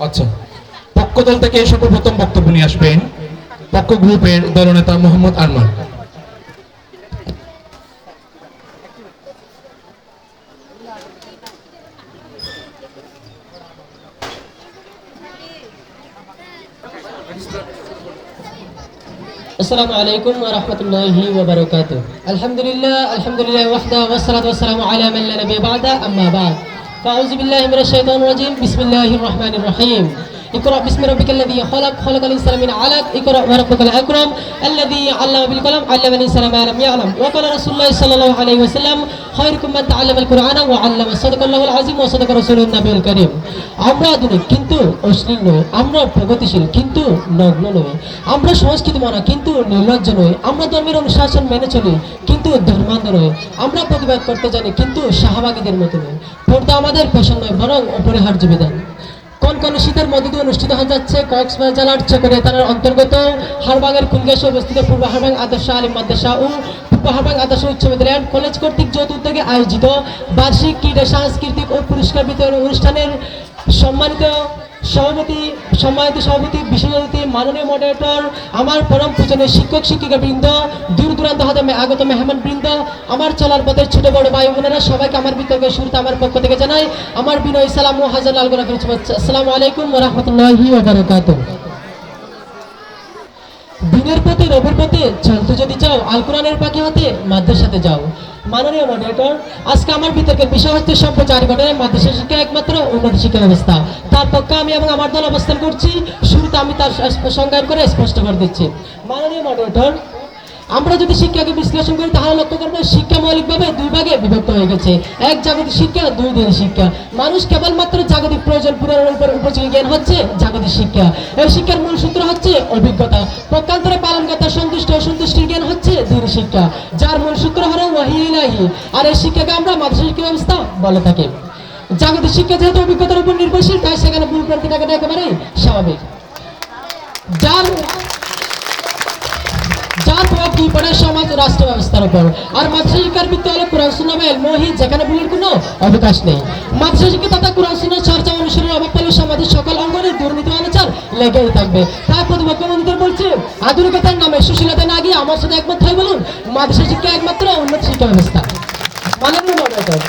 আচ্ছা, পক্ষদল থেকে সর্বপ্রথম বক্তব্য নিয়ে আসবেন পক্ষ গ্রুপের দলনেতা মোহাম্মদ আরমান। السلام عليكم ورحمة الله وبركاته. الحمد لله وحده والصلاة والسلام على من لا نبي بعده أما بعد فأعوذ بالله من الشيطان الرجيم بسم الله الرحمن الرحيم. اقرأ باسم ربك الذي خلق الإنسان من علق اقرأ وربك الأكرم الذي علم بالقلم علم الإنسان ما لم يعلم وقال رسول الله صلى الله عليه وسلم خيركم من تعلم القرآن وعلم صدق الله العظيم وصدق رسوله النبي الكريم. আমরা আধুনিক কিন্তু অশ্লীল নই, আমরা প্রগতিশীল কিন্তু নগ্ন নই, আমরা সংস্কৃতি মানা কিন্তু নির্লজ্জ নই, আমরা ধর্মের অনুশাসন মেনে চলি কিন্তু ধর্মান্ধ নই, আমরা প্রতিবাদ করতে জানি কিন্তু শাহবাগীদের মতো নই। পর্দা আমাদের পেশা নয় বরং অপরিহার্য বিধান। কোন শীতের মধ্যে দিয়ে অনুষ্ঠিত হয়ে যাচ্ছে কক্সবাজার জেলার চকরিয়া থানার অন্তর্গত হারবাগের কুলগেশে অবস্থিত পূর্ব হারবাং আদর্শ আলিম মাদ্রাসা ও পূর্ব হারবাং আদর্শ উচ্চ বিদ্যালয় কলেজ কর্তৃক যৌথ উদ্যোগে আয়োজিত বার্ষিক ক্রীড়া সাংস্কৃতিক ও পুরস্কার বিতরণ অনুষ্ঠানের সম্মানিত সভাপতি বিশেষ অতিথি মাননীয় মডারেটর, আমার পরম পূজনীয় শিক্ষক শিক্ষিকা বৃন্দ, দূর দূরান্ত হতে আগত মেহমান বৃন্দ, আমার চলার পথের ছোট বড় ভাই বোনেরা, সবাইকে আমার বিতর্কের শুরুতে আমার পক্ষ থেকে জানাই আমার বিনয় সালাম ও হাজার লাল গোলাপের শুভেচ্ছা। আসসালামু আলাইকুম ওয়া রাহমাতুল্লাহি ওয়া বারাকাতুহু। দিনের পথে রবের পথে চলতে যদি চাও আল কোরআনের পাখি হতে মাদ্রাসাতে যাও। মাননীয় মডারেটর, আজকে আমার বিতর্কের বিষয় হচ্ছে সম্প্রচার ঘটনায় মাদ্রাসা শিক্ষা একমাত্র উন্নত শিক্ষা ব্যবস্থা। তার পক্ষে আমি এবং আমার দল অবস্থান করছি। শুরুতে আমি তার সংজ্ঞায়ন করে স্পষ্ট করে দিচ্ছি। মাননীয় মডারেটর, আমরা যদি শিক্ষাকে বিশ্লেষণ করি তাহলে লক্ষ্য করবো শিক্ষা মৌলিকভাবে দুই ভাগে বিভক্ত হয়ে গেছে। এক জাগতিক শিক্ষা, দুই দিনের শিক্ষা। মানুষ কেবলমাত্র জাগতিক প্রয়োজন পূরণের উপর উপযোগী জ্ঞান হচ্ছে জাগতিক শিক্ষা। এই শিক্ষার মূল সূত্র হচ্ছে অভিজ্ঞতা, পক্ষান্তরে পালনকর্তা সন্তুষ্ট অসন্তুষ্টির জ্ঞান হচ্ছে দিনের শিক্ষা, যার মূল সূত্র হলো ওয়াহী ইলাহি। আর এই শিক্ষাকে আমরা মাদ্রাসা শিক্ষা ব্যবস্থা বলে থাকি। জাগতিক শিক্ষা যেহেতু অভিজ্ঞতার উপর নির্ভরশীল, তাই সেখানে ভুল ভ্রান্তি থাকাটা একেবারেই স্বাভাবিক। যার প্রভাব কি পড়ে সমাজ ও রাষ্ট্র ব্যবস্থার উপর। আর মাদ্রাসা শিক্ষার ভিত্তি হলো কোরআন সুন্নাহ বা ইলম ওয়াহী, যেখানে ভুলের কোনো অবকাশ নেই। মাদ্রাসা শিক্ষা তথা কোরআন সুন্নাহ চর্চা অনুসরণের অভাব পেলে সমাজের সকল অঙ্গনে দুর্নীতি অনাচার লেগেই থাকবে। তাই প্রতিপক্ষ বন্ধুদের বলছে, আধুনিকতার নামে সুশীলতা না গিয়ে আমার সাথে একমত হয় বলুন, মাদ্রাসা শিক্ষা একমাত্র উন্নত শিক্ষা ব্যবস্থা। মাননীয় মডারেটর,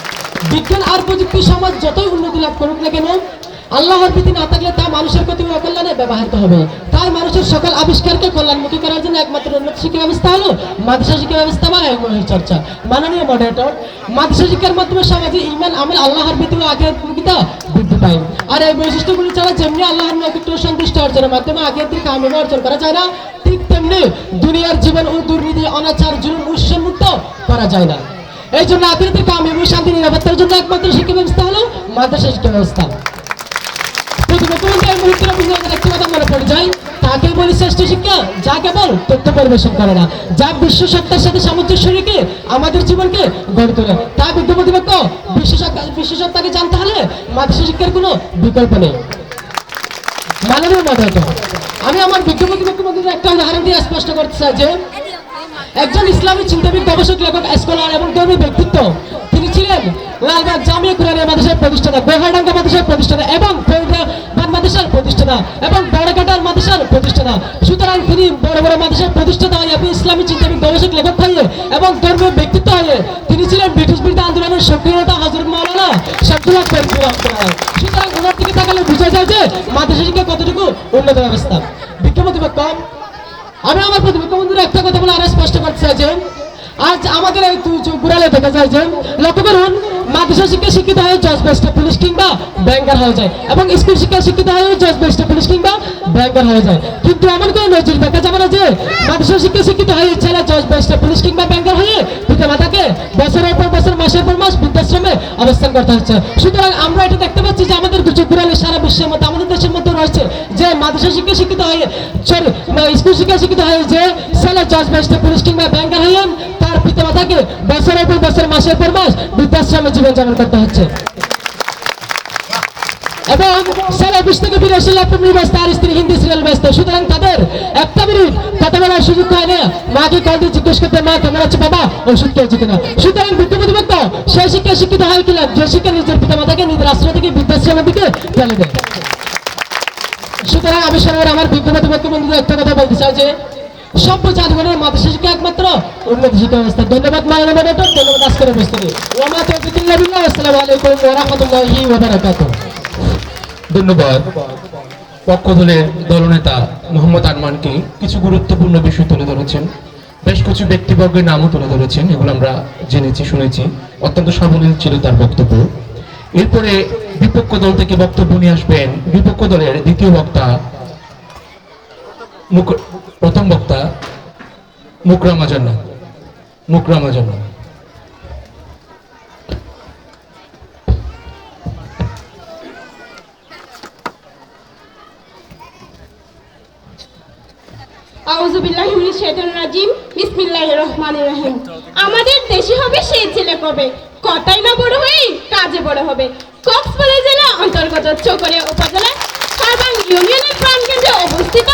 বিজ্ঞান আর প্রযুক্তি সমাজ যতই উন্নতি লাভ করুক না কেন, আল্লাহর ভীতি না থাকলে তা মানুষের প্রতি অকল্যাণে ব্যবহৃত হবে। তাই মানুষের সকল আবিষ্কারকে কল্যাণমুখী করার জন্য একমাত্র উন্নত শিক্ষা ব্যবস্থা হলো মাদ্রাসা শিক্ষা ব্যবস্থা বা ইলম চর্চা। মাননীয় মডারেটর, মাদ্রাসা শিক্ষার মাধ্যমে সমাজে ঈমান, আমল, আল্লাহর ভীতি ও আখিরাতমুখিতা বৃদ্ধি পায়। আর এই বৈশিষ্ট্যগুলি ছাড়া যেমনি আল্লাহর নৈকট্য সন্তুষ্ট অর্জনের মাধ্যমে আখিরাতের কামিয়াবি অর্জন করা যায় না, ঠিক তেমনি দুনিয়ার জীবন ও দুর্নীতি, অনাচার, জুলুম, মুক্ত করা যায় না। এই জন্য আখিরাতের কামিয়াবি ও শান্তি নিরাপত্তার জন্য একমাত্র শিক্ষা ব্যবস্থা হলো মাদ্রাসা শিক্ষা ব্যবস্থা। তাকে বলি শ্রেষ্ঠ শিক্ষা, যা কেবল তথ্য পরিবেশন করে না, যা বিশ্ব সত্তার সাথে সামঞ্জস্য রেখে আমাদের জীবনকে গড়ে তোলে। তা বিদ্যপ্রতিপক্ষ বিশ্ব সত্তাকে জানতে হলে মাদ্রাসা শিক্ষার কোনো বিকল্প নেই। মাননীয় মডারেটর, আমি আমার বিজ্ঞপ্রতিপক্ষ বন্ধুদের একটা উদাহরণ দিয়ে স্পষ্ট করতে চাই যে একজন ইসলামী চিন্তাবিদ, গবেষক, লেখক, স্কলার এবং ধর্মীয় ব্যক্তিত্ব। তিনি ছিলেন লালবাগ জামিয়া কুরআনিয়া মাদ্রাসার প্রতিষ্ঠাতা, গোহাডাঙ্গা মাদ্রাসার প্রতিষ্ঠাতা এবং ফরিদাবাদ মাদ্রাসার প্রতিষ্ঠাতা এবং বড়ঘাটার মাদ্রাসার প্রতিষ্ঠাতা। সুতরাং তিনি বড় বড় মাদ্রাসার প্রতিষ্ঠাতা হয়ে এবং ইসলামী চিন্তাবিদ, গবেষক, লেখক হয়ে এবং ধর্মীয় ব্যক্তিত্ব হয়ে তিনি ছিলেন ব্রিটিশ বিরোধী আন্দোলনের সক্রিয়তা হযরত মাওলানা শামসুল হক ফরিদপুর রহমাতুল্লাহ। সুতরাং ওনার দিকে তাকালে বোঝা যায় যে মাদ্রাসা শিক্ষা কতটুকু উন্নত ব্যবস্থা। বিজ্ঞপ্রতিপক্ষ, আমি আমার প্রতিপক্ষ বন্ধুরা একটা কথা বলে আরো স্পষ্ট করতে চাই যে আজ আমাদের এই ঘুরালে দেখা যায় যে লক্ষ্য করুন, মাদ্রাসা শিক্ষা শিক্ষিত হয়ে জজ, ব্যারিস্টার, পুলিশ কিংবা ব্যাংকার হয়ে যায় এবং স্কুল শিক্ষা শিক্ষিত হয়ে জজ, ব্যারিস্টার, পুলিশ কিংবা ব্যাংকার হয়ে যায়। কিন্তু এমন কোনো নজির দেখা যাবে না যে মাদ্রাসা শিক্ষা শিক্ষিত হয়ে ছেলে জজ, ব্যারিস্টার, পুলিশ কিংবা ব্যাংকার হয়ে পিতা মাতাকে বছরের পর বছর, মাসের পর মাস বৃদ্ধাশ্রমে অবস্থান করতে হচ্ছে। সুতরাং আমরা এটা দেখতে পাচ্ছি যে আমাদের ঘুরালে সারা বিশ্বের মধ্যে, আমাদের দেশের মধ্যে রয়েছে যে মাদ্রাসা শিক্ষা শিক্ষিত হয়ে, স্কুল শিক্ষা শিক্ষিত হয়ে যে ছেলে জজ, ব্যারিস্টার, পুলিশ কিংবা ব্যাংকার হয়ে তার পিতা মাতাকে বছরের পর বছর, মাসের পর মাস বৃদ্ধাশ্রমে জীবনযাপন করতে হচ্ছে। এবং ছেলে 20 থেকে 82 ল্যাপটপ নিয়ে ব্যস্ত, আর স্ত্রী হিন্দি সিরিয়াল ব্যস্ত। সুতরাং তাদের একটা মিনিট কথা বলার সুযোগ হয় না। মাকে কল দিয়ে জিজ্ঞেস করতে, মা কেমন আছে বাবা, ওষুধ খেয়েছে কিনা। সুতরাং বিদ্যপ্রতিপক্ষ সেই শিক্ষা শিক্ষিত হয় কিনা যে শিক্ষা নিজের পিতা মাতাকে নিজের আশ্রয় থেকে বৃদ্ধাশ্রমের দিকে ফেলে দেয়। সুতরাং আমি সবার আমার বিজ্ঞপ্তি বন্ধুদের একটা কথা বলতে চাই যে সভ্য জাতিগণের মাদ্রাসা শিক্ষা একমাত্র উন্নত শিক্ষা ব্যবস্থা। ধন্যবাদ মাননীয় মডারেটর, ধন্যবাদ আজকের উপস্থিতি। ওয়া তৌফিকুল বিল্লাহ। আসসালামু আলাইকুম ওয়া রাহমাতুল্লাহি ওয়া বারাকাতুহু। ধন্যবাদ। পক্ষ দলের দলনেতা মোহাম্মদ আরমানকে কিছু গুরুত্বপূর্ণ বিষয় তুলে ধরেছেন, বেশ কিছু ব্যক্তিবর্গের নামও তুলে ধরেছেন, এগুলো আমরা জেনেছি শুনেছি, অত্যন্ত সাবলীল ছিল তার বক্তব্য। এরপরে বিপক্ষ দল থেকে বক্তব্য নিয়ে আসবেন বিপক্ষ দলের দ্বিতীয় বক্তা, প্রথম বক্তা মুকরামা জান্নাত। মুকরামা জান্নাত। আউযু বিল্লাহি মিনাশ শাইতানির রাজিম। বিসমিল্লাহির রহমানির রহিম। আমাদের দেশে হবে সেই ছেলে কবে, কথাই না বড় হয়ে কাজে বড় হবে। কক্সবাজার জেলা অন্তর্গত চকরিয়া উপজেলা হারবাং ইউনিয়নের প্রাণকেন্দ্রে অবস্থিত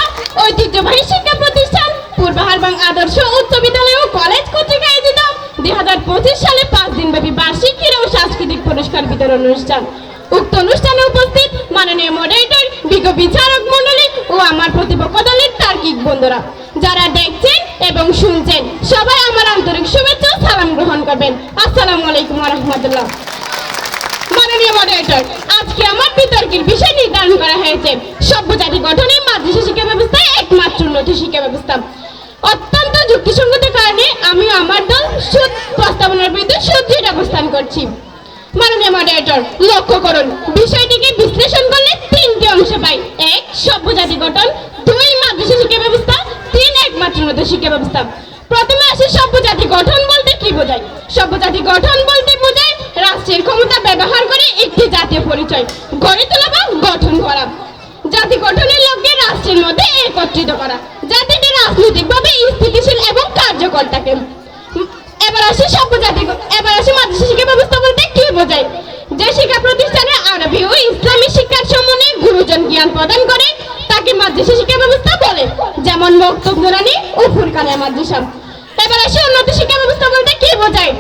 ঐতিহ্যবাহী শিক্ষা প্রতিষ্ঠান পূর্ব হারবাং আদর্শ উচ্চ বিদ্যালয় ও কলেজ কর্তৃক আয়োজিত 2025 সালে 5 দিনব্যাপী বার্ষিক ক্রীড়া ও সাংস্কৃতিক পুরস্কার বিতরণ অনুষ্ঠান। উক্ত অনুষ্ঠানে উপস্থিত মাননীয় মডারেটর, বিজ্ঞ বিচারক মণ্ডলী ও আমার প্রতিপক্ষ দলের তার্কিক বন্ধুরা, যারা দেখছেন এবং শুনছেন, সবাই আমার আন্তরিক শুভেচ্ছা ও সালাম গ্রহণ করবেন। আসসালামু আলাইকুম ওয়া রাহমাতুল্লাহ। মাননীয় মডারেটর, আজকে আমার বিতর্কের বিষয় নির্ধারণ করা হয়েছে সভ্য জাতি গঠনে মাদ্রাসা শিক্ষা ব্যবস্থায় একমাত্র উন্নত শিক্ষা ব্যবস্থা। অত্যন্ত যুক্তিসঙ্গত কারণে আমি আমার দল সুদ প্রস্তাবনার বিরুদ্ধে সুদৃঢ় অবস্থান করছি। মাননীয় মডারেটর, লক্ষ্য করুন, বিষয়টিকে বিশ্লেষণ করলে 3টি অংশ পাই। 1 সভ্য জাতি গঠন, 2 মাদ্রাসা শিক্ষা ব্যবস্থা, 3 একমাত্র উন্নত শিক্ষা ব্যবস্থা। প্রথমে আসি সভ্য জাতি গঠন বলতে কি বোঝায়। সভ্য জাতি গঠন বলতে বোঝায় রাষ্ট্রের ক্ষমতা ব্যবহার করে একটি জাতীয় পরিচয় গড়ে তোলা বা গঠন করা। জাতি গঠনের লক্ষ্যে রাষ্ট্রের মধ্যে একত্রিত করা, জাতিটি রাজনৈতিকভাবে স্থিতিশীল এবং কার্যকর থাকে। এবার আসি মাদ্রাসা শিক্ষা ব্যবস্থা বলতে কি বোঝায়। যে শিক্ষা প্রতিষ্ঠানে আরবি ও ইসলামী শিক্ষার সম্বন্ধে গুরুজন জ্ঞান প্রদান করে তাকে মাদ্রাসা শিক্ষা ব্যবস্থা বলে, যেমন মকতব নুরানী ও ফুরকানিয়া মাদ্রাসা। এবার আসি উন্নত শিক্ষা ব্যবস্থা বলতে কি বোঝায়।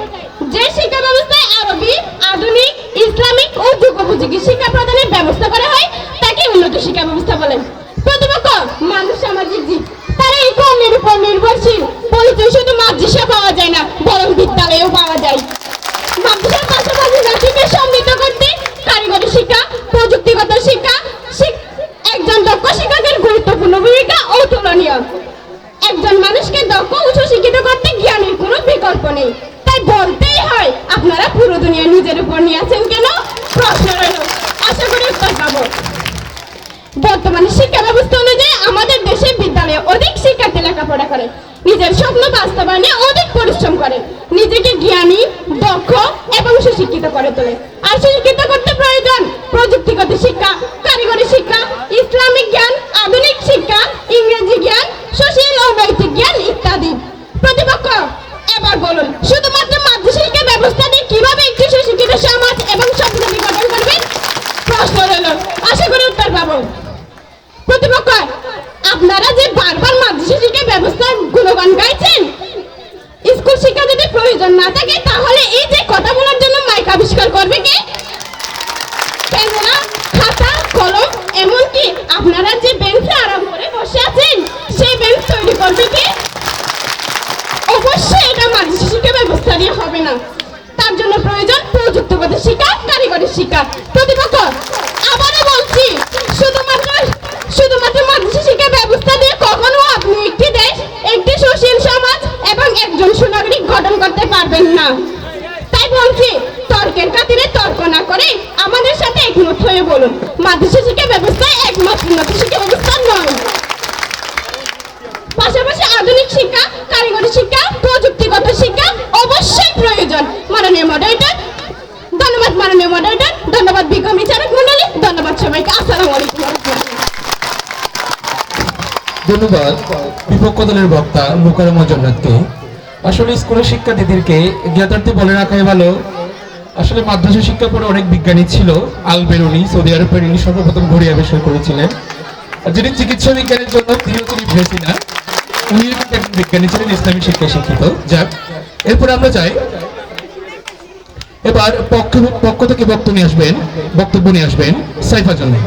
যে শিক্ষা ব্যবস্থায় আরবি, আধুনিক, ইসলামিক ও যুগোপযোগী শিক্ষা প্রদানের ব্যবস্থা করা হয় তাকে উন্নত শিক্ষা ব্যবস্থা বলেন। প্রতিপক্ষ মানুষ সামাজিক জীব, তারা এই কর্মের উপর নির্ভরশীল। পরিচয় শুধু মাদ্রাসা পাওয়া যায় না, বরং বিদ্যালয়েও পাওয়া যায়। মাদ্রাসার পাশাপাশি জাতিকে সমৃদ্ধ করতে কারিগরি শিক্ষা, প্রযুক্তিগত শিক্ষা, একজন দক্ষ শিক্ষকের গুরুত্বপূর্ণ ভূমিকা অতুলনীয়। একজন মানুষকে দক্ষ ও সুশিক্ষিত করতে জ্ঞানের কোনো বিকল্প নেই। তাই বলতেই হয়, আপনারা পুরো দুনিয়া নিজের উপর নিয়ে আছেন কেন? প্রশ্ন রইল, আশা করি উত্তর পাবো। বর্তমানে শিক্ষা ব্যবস্থা অনুযায়ী আমাদের দেশে বিদ্যালয়ে অধিক শিক্ষার্থী লেখাপড়া করে, নিজের স্বপ্ন বাস্তবায়নে অধিক পরিশ্রম করে, নিজেকে জ্ঞানী, দক্ষ এবং সুশিক্ষিত করে তোলে। আর সুশিক্ষিত করতে প্রয়োজন প্রযুক্তিগত শিক্ষা, কারিগরি শিক্ষা, ইসলামিক জ্ঞান, আধুনিক শিক্ষা, ইংরেজি জ্ঞান, সুশীল ও নৈতিক জ্ঞান ইত্যাদি। প্রতিপক্ষ, এবার বলুন, শুধুমাত্র মাদ্রাসা শিক্ষা ব্যবস্থা দিয়ে কিভাবে একটি সুশিক্ষিত সমাজ এবং সভ্যতা গঠন করবেন? প্রশ্ন রইল, আশা করি উত্তর পাবো। প্রতিপক্ষ, আপনারা যে বারবার মাদ্রাসা শিক্ষা ব্যবস্থার গুণগান গাইছেন, স্কুল শিক্ষা যদি প্রয়োজন না থাকে তাহলে এই যে কথা বলার জন্য মাইক আবিষ্কার করবে কে? পেনা, খাতা, কলম, এমনকি আপনারা যে বেঞ্চে আরাম করে বসে আছেন সেই বেঞ্চ তৈরি করবে কে? অবশ্যই এটা মাদ্রাসা শিক্ষা ব্যবস্থা দিয়ে হবে না, তার জন্য প্রয়োজন প্রযুক্তিগত শিক্ষা, কারিগরি শিক্ষা। প্রতিপক্ষ, আবারও বলছি, শুধুমাত্র মাদ্রাসা শিক্ষা ব্যবস্থা দিয়ে কখনো আপনি একটি দেশ, একটি সুশীল সমাজ এবং একজন সুনাগরিক গঠন করতে পারবেন না। তাই বলছি, তর্কের খাতিরে তর্ক না করে আমাদের সাথে একমত হয়ে বলুন, মাদ্রাসা শিক্ষা ব্যবস্থা একমাত্র উন্নত শিক্ষা ব্যবস্থা নয়। পাশাপাশি আধুনিক শিক্ষা, কারিগরি শিক্ষা, প্রযুক্তিগত শিক্ষা অবশ্যই প্রয়োজন। মাননীয় মডারেটর, ধন্যবাদ। মাননীয় মডারেটর, ধন্যবাদ বিজ্ঞ বিচারক মণ্ডলী, ধন্যবাদ সবাইকে। আসসালামু আলাইকুম। ধন্যবাদ বিপক্ষ দলের বক্তা মুকরামা জান্নাতকে। আসলে স্কুলের শিক্ষার্থীদেরকে জ্ঞাতার্থে বলে রাখাই ভালো, আসলে মাদ্রাসা শিক্ষা পরে অনেক বিজ্ঞানী ছিল। আল বেরুনি, সৌদি আরবের, ইনি সর্বপ্রথম ঘড়ি আবিষ্কার করেছিলেন। আর যিনি চিকিৎসা বিজ্ঞানের জন্য তিনি ভেসিনা, উনি একজন বিজ্ঞানী ছিলেন, ইসলামী শিক্ষা শিক্ষিত। যাক, এরপরে আমরা চাই এবার পক্ষ থেকে বক্তব্য নিয়ে আসবেন সাইফা জান্নাত।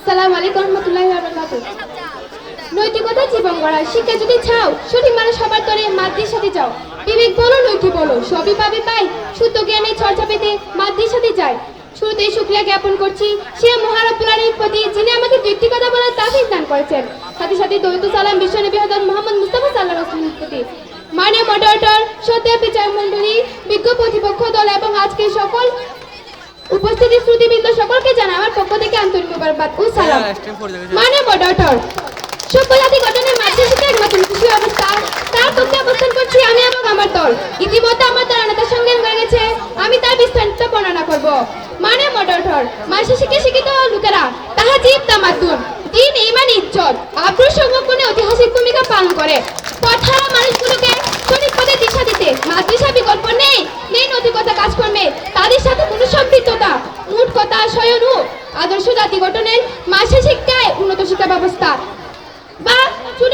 আসসালামু আলাইকুম রহমতুল্লাহি ওয়া বারাকাতুহু। নৈতিকতা জীবন গড়ায়, শিক্ষা যদি চাও সঠিক মানুষ হবার তরে মাতৃর সাথে যাও। বিবেক বলো নৈতিক বলো, সবই পাবে পাই, শুদ্ধ জ্ঞানের চর্চা পেতে মাতৃর সাথে যায়। শুরুতেই শুকরিয়া জ্ঞাপন করছি সে মহারব্বুল আলামিনের প্রতি, যিনি আমাকে দুইটি কথা বলার তাফিক দান করেছেন। সাথে সাথে দৈত সালাম বিশ্বনবী হযরত মুহাম্মদ মুস্তাফা সাল্লাল্লাহু আলাইহি ওয়াসাল্লামের প্রতি। মাননীয় মডারেটর, শ্রদ্ধেয় বিচার মণ্ডলী, বিজ্ঞ প্রতিপক্ষ দল এবং আজকের সকল উপস্থিতি শ্রুতিবৃন্দ সকলকে জানাই আমার পক্ষ থেকে আন্তরিক মোবারকবাদ ও সালাম। মাননীয় মডারেটর, সভ্য জাতি গঠনের মাধ্যমে শিক্ষা একমাত্র কৃষি অবস্থা, তার পক্ষে অবস্থান করছি আমি এবং আমার দল। ইতিমধ্যে আমার ধারণাতার সঙ্গে হয়ে গেছে, আমি তার বিস্তারিত বর্ণনা করব। মাননীয় মডারেটর, মাসে শিক্ষা শিক্ষিত লোকেরা তাহা জীব তামাদ্দুন, দিন ঈমান ইজ্জত আব্রুর সংরক্ষণে ঐতিহাসিক ভূমিকা পালন করে। পথহারা মানুষগুলোকে সঠিক পথে দিশা দিতে মাদ্রাসা বিকল্প নেই, নেই নৈতিকতা কাজকর্মে তাদের সাথে কোনো সম্পৃক্ততা। মোট কথা স্বয়ং আদর্শ জাতি গঠনের মাসে শিক্ষায় উন্নত শিক্ষা ব্যবস্থা বা ছোট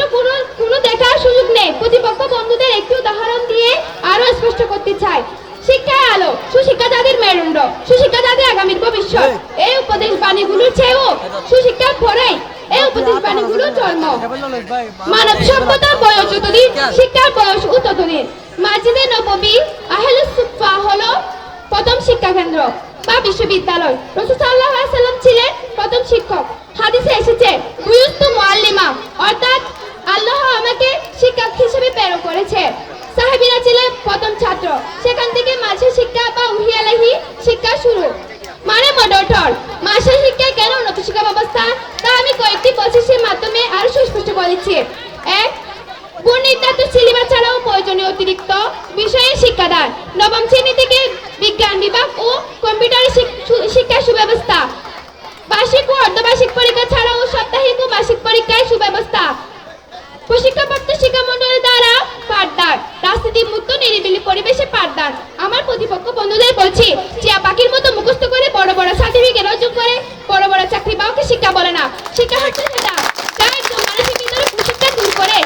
কোনো দেখার সুযোগ নেই। প্রতিপক্ষ বন্ধুদের একটি উদাহরণ দিয়ে আরো স্পষ্ট করতে চাই। শিক্ষায় আলো, সুশিক্ষা যাদের মেরুদণ্ড, সুশিক্ষা যাদের আগামীর ভবিষ্যৎ। এই উপদেশ বাণীগুলোর চেয়েও সুশিক্ষার পরেই এই উপদেশ বাণীগুলোর জন্ম। মানব সভ্যতার বয়স যতদিন, শিক্ষার বয়স ততদিন। মসজিদে নববী আহলুস সুফফা হলো প্রথম শিক্ষা কেন্দ্র বা বিশ্ববিদ্যালয়। রাসূল সাল্লাল্লাহু আলাইহি ওয়াসাল্লাম ছিলেন প্রথম শিক্ষক। হাদিসে এসেছে বুয়ুস্তু মুআল্লিমা, অর্থাৎ আল্লাহ আমাকে শিক্ষক হিসেবে প্রেরণ করেছে। সাহাবীরা ছিলেন প্রথম ছাত্র, সেখান থেকে মাসে শিক্ষা বা উহিয়ালাহি শিক্ষা শুরু। মানে মডারেটর, মাসে শিক্ষায় কেন উন্নত শিক্ষা ব্যবস্থা তা আমি কয়েকটি প্রসেসের মাধ্যমে আরো সুস্পষ্ট বলেছি। এক, নির্ধারিত সিলেবাস ছাড়াও প্রয়োজনীয় অতিরিক্ত বিষয়ে শিক্ষাদান। নবম শ্রেণী থেকে বিজ্ঞান বিভাগ ও কম্পিউটার শিক্ষার সুব্যবস্থা। বার্ষিক ও অর্ধবার্ষিক পরীক্ষা ছাড়াও সাপ্তাহিক ও মাসিক পরীক্ষার সুব্যবস্থা। প্রশিক্ষণপ্রাপ্ত শিক্ষা মন্ডলের দ্বারা পাঠদান, রাজনীতি মুক্ত নিরিবিলি পরিবেশে পাঠদান। আমার প্রতিপক্ষ বন্ধুদের বলছি, টিয়া পাখির মতো মুখস্থ করে বড় বড় সার্টিফিকেট অর্জন করে বড় বড় চাকরি পাওয়াকে শিক্ষা বলে না। শিক্ষা হচ্ছে সেটা যা একজন মানুষের ভিতরে কুশিক্ষা দূর করে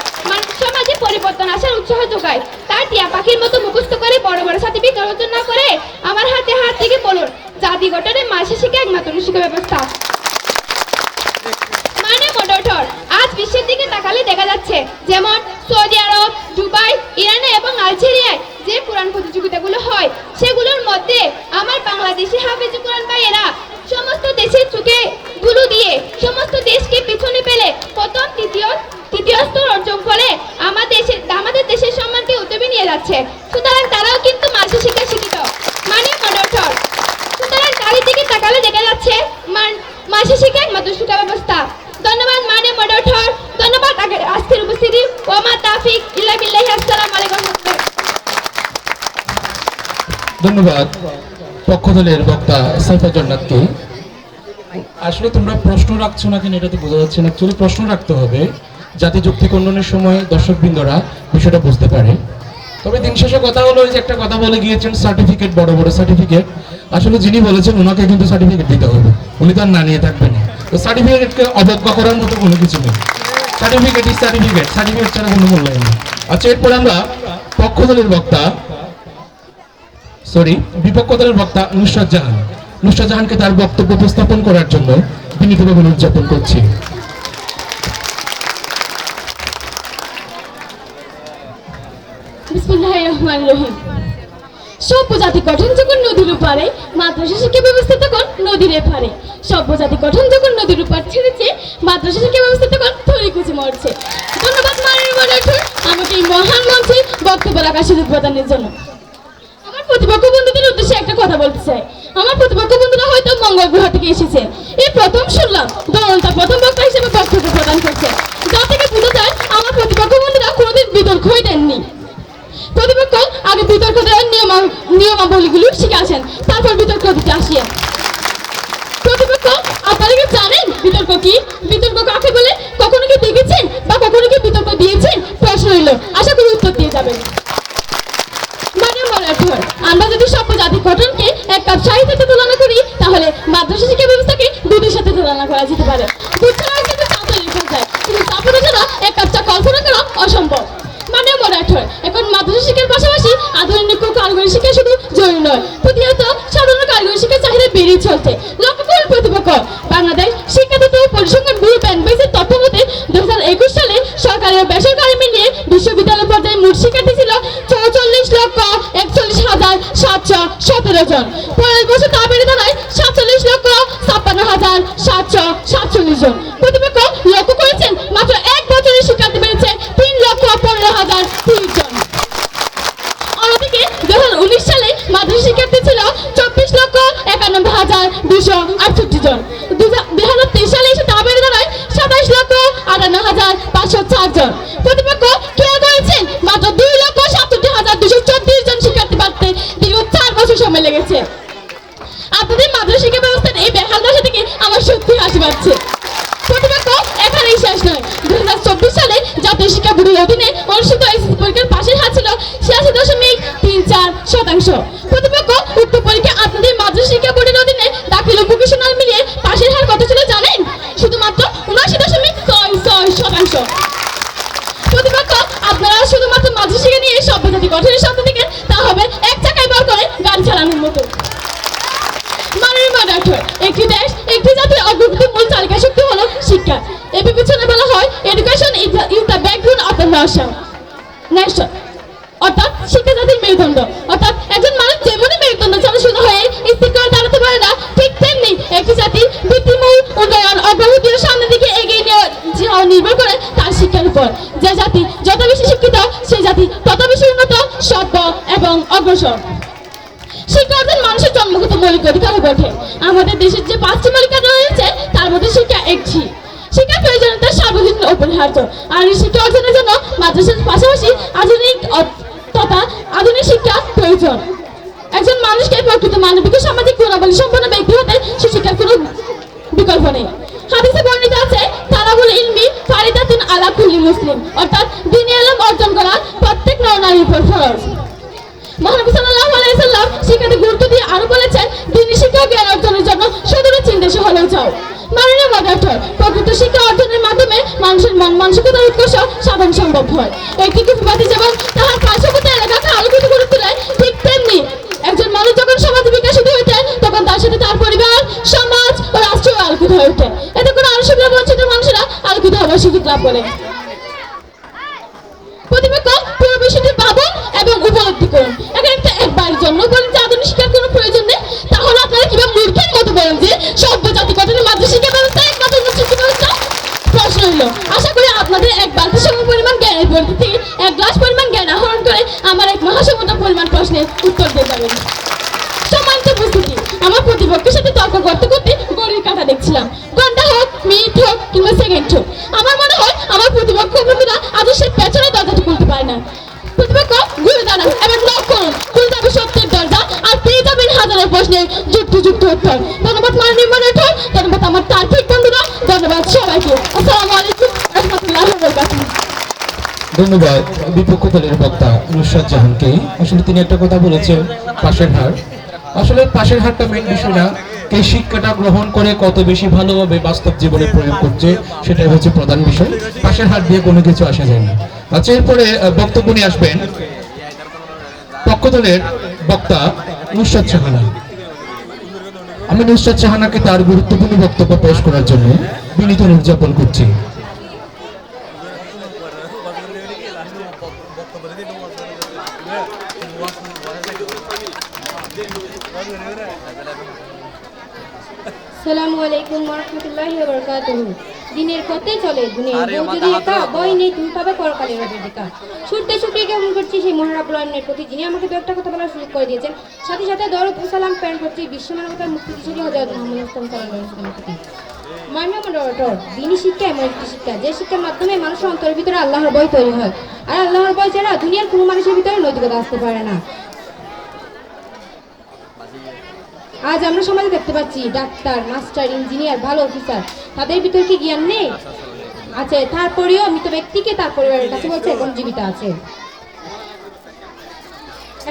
সমাজে পরিবর্তন আসার উৎসাহ যোগায়। তার টিয়া পাখির মতো মুখস্থ করে বড় বড় সার্টিফিকেট অর্জন না করে আমার হাতে হাত থেকে বলুন জাতি গঠনের মাসে শিক্ষা একমাত্র শিক্ষা ব্যবস্থা। মানে মডারেটর, আজ বিশ্বের দিকে তাকালে দেখা যাচ্ছে যেমন সৌদি আরব, দুবাই, ইরানে এবং আলজেরিয়ায় যে কোরআন প্রতিযোগিতাগুলো হয় সেগুলোর মধ্যে আমার বাংলাদেশি হাফেজ কোরআন ভাইয়েরা সমস্ত দেশের চোখে গুলো দিয়ে সমস্ত দেশকে পিছনে ফেলে প্রথম তৃতীয় স্তর অর্জন করে আমাদের দেশের সম্মানকে উদ্যোগে নিয়ে যাচ্ছে। সুতরাং তারাও কিন্তু মাসে শিক্ষা শিক্ষিত। মানে মডারেটর, সুতরাং তাদের দিকে তাকালে দেখা যাচ্ছে মাসে শিক্ষা একমাত্র শিক্ষা ব্যবস্থা। ধন্যবাদ মানে মডারেটর, ধন্যবাদ আজকের উপস্থিতি। ওমা তাফিক ইল্লা বিল্লাহি। আসসালামু আলাইকুম। ধন্যবাদ পক্ষ দলের বক্তা সাইফা জান্নাতকে। আসলে তোমরা প্রশ্ন রাখছো না কেন এটা তো বোঝা যাচ্ছে না। অ্যাকচুয়ালি প্রশ্ন রাখতে হবে যাতে যুক্তি খণ্ডনের সময় দর্শকবৃন্দরা বিষয়টা বুঝতে পারে। তবে দিন শেষে কথা হলো, ওই যে একটা কথা বলে গিয়েছেন সার্টিফিকেট, বড় বড় সার্টিফিকেট। আসলে যিনি বলেছেন ওনাকে কিন্তু সার্টিফিকেট দিতে হবে, উনি তো আর না নিয়ে থাকবেন না। তো সার্টিফিকেটকে অবজ্ঞা করার মতো কোনো কিছু নেই। সার্টিফিকেট সার্টিফিকেট ছাড়া কোনো মূল্যায়ন নেই। আচ্ছা, এরপর আমরা পক্ষ দলের বক্তা বিপক্ষ দলের বক্তা নুসরাত জাহানকে তার বক্তব্য উপস্থাপন করার জন্য বিনীতভাবে উদযাপন করছি। বিসমিল্লাহির রহমানির রহিম। সভ্য জাতি গঠন যখন নদীর উপারে, মাদ্রাসা শিক্ষা ব্যবস্থা তখন নদীর এপারে। সভ্য জাতি গঠন যখন নদীর উপার ছেড়েছে, মাদ্রাসা শিক্ষা ব্যবস্থা তখন থরিকুচি মরছে। ধন্যবাদ মাননীয় মডারেটর আমাকে এই মহান মঞ্চে বক্তব্য রাখার সুযোগ প্রদানের জন্য। আমার প্রতিপক্ষ বন্ধুদের উদ্দেশ্যে একটা কথা বলতে চাই। আমার প্রতিপক্ষ বন্ধুরা হয়তো মঙ্গল গ্রহ থেকে এসেছে। এই প্রথম শুনলাম দলটা প্রথম বক্তা হিসেবে বক্তব্য প্রদান করছে, যা থেকে বোঝা যায় আমার প্রতিপক্ষ বন্ধুরা কোনোদিন বিতর্কই দেননি। প্রতিপক্ষ আগে বিতর্ক দেওয়ার নিয়মাবলীগুলো শিখে আসেন, তারপর বিতর্ক দিতে আসেন। প্রতিপক্ষ আপনারা কি জানেন বিতর্ক কি? বিতর্ক কাকে বলে? কখনো কি দেখেছেন বা কখনো কি বিতর্ক দিয়েছেন? প্রশ্ন হইল, আশা করি উত্তর দিয়ে যাবেন। মানে মডারেটর, আমরা যদি সভ্য জাতি গঠনকে এক কাপ শাড়ির সাথে তুলনা করি তাহলে মাদ্রাসা শিক্ষা ব্যবস্থাকে দুধের সাথে তুলনা করা যেতে পারে। দুধ ছাড়া কিন্তু চা তৈরি করা যায়, কিন্তু চা পড়ে ছাড়া এক কাপ চা কল্পনা করা অসম্ভব। মানে মডারেটর, এখন মাদ্রাসা শিক্ষার পাশাপাশি আধুনিক কারিগরি শিক্ষা শুধু জরুরি নয়, প্রতিনিয়ত সাধারণ কারিগরি শিক্ষার চাহিদা বেড়েই চলছে। লক্ষ্য করুন প্রতিপক্ষ, বাংলাদেশ শিক্ষাগত 504 জন। প্রতিপক্ষ খেয়াল করেছেন মাত্র 2,67,234 জন শিক্ষার্থী পাচ্ছে দীর্ঘ 4 বছর সময় লেগেছে। আপনাদের মাদ্রাসা শিক্ষা ব্যবস্থার এই বেহাল দশা থেকে আমার সত্যি হাসি পাচ্ছে। প্রতিপক্ষ এখানেই শেষ নয়। 2024 সালে জাতীয় শিক্ষা বোর্ডের অধীনে অনুষ্ঠিত এসএসসি পরীক্ষার পাশের হার ছিল 86.34%। প্রতিপক্ষ উক্ত পরীক্ষা আপনাদের মাদ্রাসা শিক্ষা বোর্ডের অধীনে দাখিল ও ভোকেশনাল মিলিয়ে পাশের হার কত ছিল জানেন? শুধুমাত্র 79.66%। প্রতিপক্ষ আপনারা শুধুমাত্র মাদ্রাসা শিক্ষা নিয়ে সভ্যজাতি গঠনের স্বপ্ন থেকে তা হবে এক চাকায় বার করে গাড়ি চালানোর মতো। মাননীয় মডারেটর, একটি দেশ একটি জাতির অগ্রগতি মূল চালিকা শক্তি হলো শিক্ষা। এই বিবেচনায় বলা হয় education is the backbone of the nation, অর্থাৎ শিক্ষা জাতির মেরুদণ্ড। অর্থাৎ একজন মানুষ যেমনি মেরুদণ্ড চলে শুধু হয়ে স্থির করে দাঁড়াতে পারে না, ঠিক তেমনি একটি জাতির ভিত্তিমূল উন্নয়ন অগ্রগতি ও সামনের দিকে এগিয়ে যাওয়া নির্ভর করে তার শিক্ষার উপর। যে জাতি যত বেশি শিক্ষিত সেই জাতি তত বেশি উন্নত, সভ্য এবং অগ্রসর। শিক্ষা অর্জন মানুষের জন্মগত মৌলিক অধিকার হয়ে ওঠে। আমাদের দেশের যে 5টি মৌলিক অধিকার রয়েছে তার মধ্যে শিক্ষা একটি। শিক্ষার প্রয়োজনীয়তা সার্বজনীন অপরিহার্য। আর এই শিক্ষা অর্জনের জন্য মাদ্রাসার পাশাপাশি আধুনিক শিক্ষা প্রয়োজন। একজন মানুষকে প্রকৃত মানবিক ও সামাজিক গুণাবলী সম্পন্ন ব্যক্তি হতে সুশিক্ষার কোনো বিকল্প নেই। হাদিসে বর্ণিত আছে তালাবুল ইলমি ফারিদাতুন আলা কুল্লি মুসলিম, অর্থাৎ দ্বীনি ইলম অর্জন করা প্রত্যেক নর-নারীর উপর ফরজ। মহানবী সাল্লাল্লাহু আলাইহি সাল্লাম শিক্ষাতে গুরুত্ব দিয়ে আরো বলেছেন দ্বীনি শিক্ষা জ্ঞান অর্জনের জন্য সুদূর চীন দেশে হলেও যাও। মাননীয় মডারেটর, প্রকৃত শিক্ষা অর্জনের মাধ্যমে মানুষের মন মানসিকতার উৎকর্ষ সাধন সম্ভব হয়। একটি কুফিবাদী যেমন তাহার পার্শ্ববর্তী এলাকাকে আলোকিত করে তোলে, ঠিক তেমনি একজন মানুষ যখন সমাজে বিকশিত হইতে তখন তার সাথে তার পরিবার, সমাজ ও রাষ্ট্র আলোকিত হয়ে ওঠে। এতে করে আরো সুবিধা বঞ্চিত মানুষেরা আলোকিত হওয়ার সুযোগ লাভ করে। প্রতিপক্ষ পুরো বিষয়টি ভাবুন এবং উপলব্ধি করুন। এখানে একবার জন্য বলেন যে আধুনিক শিক্ষার কোনো প্রয়োজন নেই, তাহলে আপনারা কিভাবে মূর্খের মতো বলেন যে সভ্য জাতি গঠনের মাদ্রাসা শিক্ষা ব্যবস্থা একমাত্র শিক্ষা ব্যবস্থা? প্রশ্ন হইল, আশা করি আপনাদের এক বালতি সম পরিমাণ জ্ঞানের পরিধি থেকে 1 গ্লাস পরিমাণ জ্ঞান আহরণ করে আমার এক মহাসমুদ্র পরিমাণ প্রশ্নের উত্তর দিয়ে যাবেন। সম্মানিত উপস্থিতি, আমার প্রতিপক্ষের সাথে তর্ক করতে করতে ঘড়ির কাঁটা দেখছিলাম। ঘন্টা হোক, মিনিট হোক কিংবা সেকেন্ড হোক, আমার মনে হয় আমার প্রতিপক্ষ বন্ধুরা আজও সে পেছনে দরজাটা খুলতে পারে না। প্রতিপক্ষ ঘুরে দাঁড়ান এবং নক করুন, খুলে যাবে সত্যের দরজা আর পেয়ে যাবেন হাজারো প্রশ্নের যুক্তিযুক্ত উত্তর। ধন্যবাদ মাননীয় মডারেটর, ধন্যবাদ আমার তার্কিক বন্ধুরা, ধন্যবাদ সবাইকে। আসসালামু আলাইকুম রাহমাতুল্লাহি ওয়া বারাকাতুহু। ধন্যবাদ বিপক্ষ দলের বক্তা নুসরাত জাহানকে। আসলে তিনি একটা কথা বলেছেন, পাশের হার। আসলে পাশের হারটা মেইন বিষয় না, কে শিক্ষাটা গ্রহণ করে কত বেশি ভালোভাবে বাস্তব জীবনে প্রয়োগ করছে সেটাই হচ্ছে প্রধান বিষয়। পাশের হার দিয়ে কোনো কিছু আসা যায় না। আচ্ছা, এরপরে বক্তব্য নিয়ে আসবেন পক্ষ দলের বক্তা নুসরাত জাহানা। আমি নুসরাত জাহানাকে তার গুরুত্বপূর্ণ বক্তব্য পেশ করার জন্য বিনীত নির্যাপন করছি। আসসালামু আলাইকুম ওয়া রাহমাতুল্লাহি ওয়া বারাকাতুহু। দিনের পথে চলে দুনিয়ার বউ যদি একা, বই নেই তুমি পাবে পরকালের অধিকার। শুরুতে শুক্রিয়া জ্ঞাপন করছি সেই মহান রাব্বুল আলামিনের প্রতি, যিনি আমাকে দু একটা কথা বলার সুযোগ করে দিয়েছেন। সাথে সাথে দরুদ ও সালাম প্রেরণ করছি বিশ্ব মানবতার মুক্তি দিশারি হযরত মুহাম্মদ সাল্লাল্লাহু আলাইহি ওয়াসাল্লামের প্রতি। মাননীয় মডারেটর, দ্বীনি শিক্ষা এমন একটি শিক্ষা যে শিক্ষার মাধ্যমে মানুষের অন্তরের ভিতরে আল্লাহর ভয় তৈরি হয়। আর আল্লাহর ভয় ছাড়া দুনিয়ার কোনো মানুষের ভিতরে নৈতিকতা আসতে পারে না। আজ আমরা সমাজে দেখতে পাচ্ছি ডাক্তার, মাস্টার, ইঞ্জিনিয়ার, ভালো অফিসার, তাদের ভিতরে কি জ্ঞান নেই? আছে, তারপরেও মৃত ব্যক্তিকে তার পরিবারের কাছে বলছে এখন জীবিত আছে,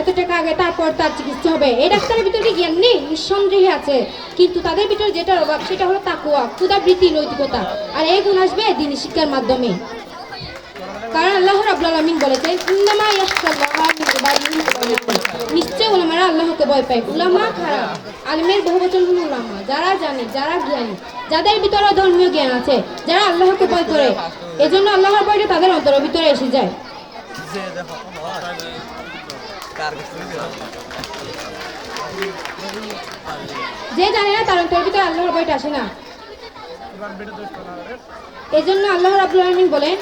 এত টাকা আগে তারপর তার চিকিৎসা হবে। এই ডাক্তারের ভিতরে কি জ্ঞান নেই? নিঃসন্দেহে আছে, কিন্তু তাদের ভিতরে যেটার অভাব সেটা হলো তাকওয়া, ক্ষুধাবৃত্তি, নৈতিকতা। আর এই গুণ আসবে দ্বীনি শিক্ষার মাধ্যমে। কারণ আল্লাহ রাব্বুল আলামিন বলেছেন ইন্নামা ইয়াখশাল্লাহা মিন ইবাদিহিল উলামা, নিশ্চয় উলামারা আল্লাহকে ভয় পায়। উলামা কারা? আলিমের বহুবচন হলো উলামা, যারা জানে, যারা জ্ঞানী, যাদের ভিতরে ধর্মীয় জ্ঞান আছে, যারা আল্লাহকে ভয় করে। এজন্য আল্লাহর ভয়টা তাদের অন্তরের ভিতরে এসে যায়। যে জানে না তার অন্তরের ভিতরে আল্লাহর ভয়টা আসে না। এজন্য আল্লাহ রাব্বুল আলামিন বলেন